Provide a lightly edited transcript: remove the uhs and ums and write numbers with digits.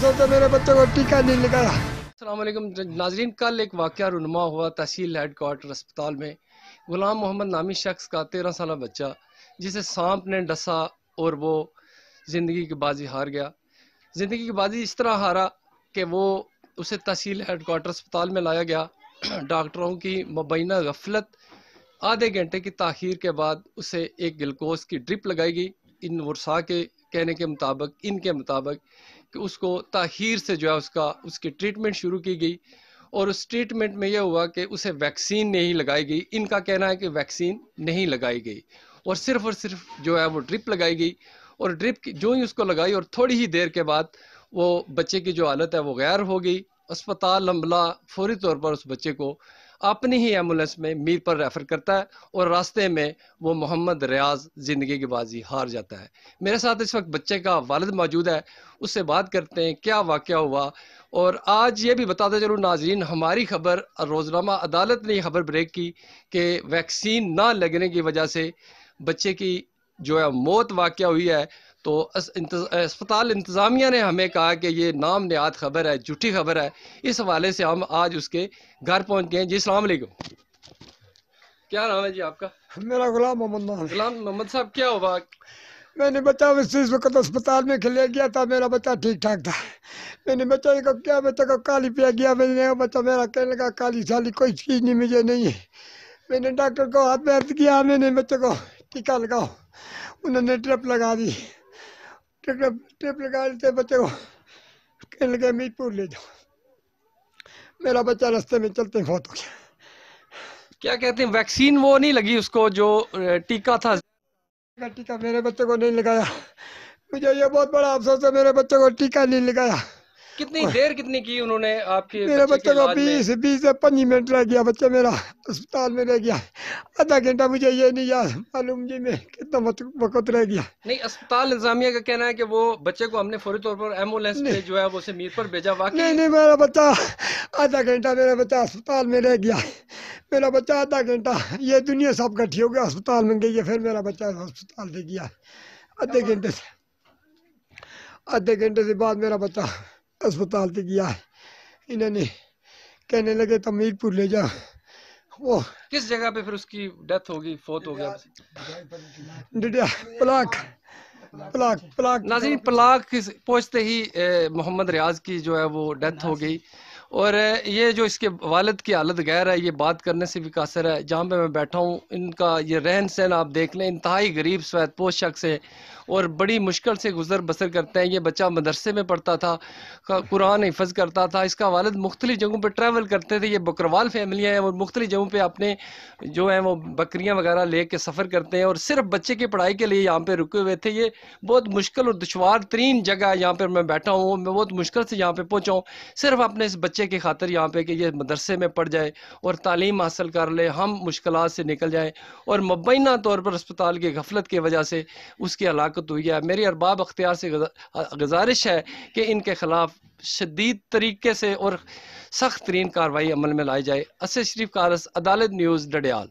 अफसोस है मेरे बच्चे को टीका नहीं लगाया। अस्सलाम वालेकुम नाजरीन, कल एक वाक़या रुनुमा हुआ तहसील हेडक्वार्टर अस्पताल में। गुलाम मोहम्मद नामी शख्स का 13 साल बच्चा जिसे सांप ने डसा और वो ज़िंदगी की बाजी हार गया। ज़िंदगी की बाजी इस तरह हारा कि वो उसे तहसील हेडक्वार्टर अस्पताल में लाया गया। डॉक्टरों की मुबैना गफलत, आधे घंटे की ताख़ीर के बाद उसे एक ग्लूकोज की ड्रिप लगाई गई। इन वर्षा के कहने के मुताबिक, इनके मुताबिक कि उसको ताख़ीर से जो है उसकी ट्रीटमेंट शुरू की गई और उस ट्रीटमेंट में यह हुआ कि उसे वैक्सीन नहीं लगाई गई। इनका कहना है कि वैक्सीन नहीं लगाई गई और सिर्फ जो है वो ड्रिप लगाई गई और ड्रिप जो ही उसको लगाई और थोड़ी ही देर के बाद वो बच्चे की जो हालत है वो गैर हो गई। अस्पताल अम्बला फौरी तौर पर उस बच्चे को अपनी ही एम्बुलेंस में मीर पर रेफ़र करता है और रास्ते में वो मोहम्मद रियाज ज़िंदगी की बाजी हार जाता है। मेरे साथ इस वक्त बच्चे का वालिद मौजूद है, उससे बात करते हैं क्या वाक़या हुआ। और आज ये भी बताते चलूँ नाजरीन, हमारी खबर रोज़नामा अदालत ने ये खबर ब्रेक की कि वैक्सीन ना लगने की वजह से बच्चे की जो है मौत वाक़या हुई है। तो अस्पताल इंतज़ामिया ने हमें कहा कि ये नाम नेहाद खबर है, झूठी खबर है। इस हवाले से हम आज उसके घर पहुंच गए। जी अस्सलाम वालेकुम, क्या नाम है जी आपका? मेरा गुलाम मोहम्मद नाम है। गुलाम मोहम्मद साहब, क्या हुआ? मैंने बच्चा इस वक्त अस्पताल में खिले गया था, मेरा बच्चा ठीक ठाक था। मैंने बच्चे को क्या, बच्चे को काली पिया गया। मैंने बच्चा मेरा कहने लगा काली साली कोई चीज़ नहीं, मुझे नहीं है। मैंने डॉक्टर को हाथ में अर्ज किया, मैंने बच्चे को टीका लगाओ। उन्होंने ट्रिप लगा दी। ट्रिप लगा देते बच्चे को कहने लगे मीरपुर ले जाओ। मेरा बच्चा रास्ते में चलते फौत हो गया। क्या कहते हैं, वैक्सीन वो नहीं लगी उसको जो टीका था? टीका मेरे बच्चे को नहीं लगाया। मुझे ये बहुत बड़ा अफसोस है, मेरे बच्चे को टीका नहीं लगाया। कितनी देर कितनी की उन्होंने आपके मेरे बच्चे के बच्चे को इलाज में? 20 से 25 मिनट रह गया। बच्चा मेरा अस्पताल में रह गया आधा घंटा। मुझे ये नहीं याद मालूम जी में कितना वक्त रह गया। नहीं, अस्पताल इंतजामिया का कहना है कि वो बच्चे को हमने फौरी तौर पर एम्बुलेंस पे जो है वो उसे मीर पर भेजा। नहीं नहीं, मेरा बच्चा आधा घंटा, मेरा बच्चा अस्पताल में रह गया। मेरा बच्चा आधा घंटा, ये दुनिया सब इकट्ठी हो गया अस्पताल में गई है, फिर मेरा बच्चा अस्पताल से गया। आधे घंटे से बाद मेरा बच्चा अस्पताल से गया है। इन्होंने कहने लगे तो मीरपुर ले जा। वो किस जगह पे फिर उसकी डेथ होगी, फौत हो गया? पलाक पलाक पलाक नाज़रीन, पलाक पहुँचते ही मोहम्मद रियाज की जो है वो डेथ हो गई। और ये जो इसके वालिद की हालत गैर है, ये बात करने से भी कासर है। जहाँ पे मैं बैठा हूँ, इनका ये रहन सहन आप देख लें, इंतहाई गरीब सफ़ेद पोश शख्स है और बड़ी मुश्किल से गुजर बसर करते हैं। ये बच्चा मदरसे में पढ़ता था, कुरान हिफ़्ज़ करता था। इसका वालिद मुख्तलिफ़ जगहों पर ट्रैवल करते थे। ये बकरवाल फैमिलियाँ हैं और मुख्तलिफ़ जगहों पर अपने जो हैं वो बकरियाँ वगैरह ले कर सफ़र करते हैं और सिर्फ बच्चे की पढ़ाई के लिए यहाँ पर रुके हुए थे। ये बहुत मुश्किल और दुश्वार तरीन जगह है यहाँ पर मैं बैठा हूँ। मैं बहुत मुश्किल से यहाँ पर पहुँचा हूँ सिर्फ अपने इस बच्चे की खातिर यहाँ पे कि ये मदरसे में पढ़ जाए और तालीम हासिल कर ले, हम मुश्किलात से निकल जाएं। और मुबैना तौर पर अस्पताल की गफलत की वजह से उसकी हलाकत हुई है। मेरी अरबाब अख्तियार से गुजारिश है कि इनके खिलाफ शदीद तरीके से और सख्त तरीन कार्रवाई अमल में लाई जाए। असद शरीफ कारस, अदालत न्यूज़, डडियाल।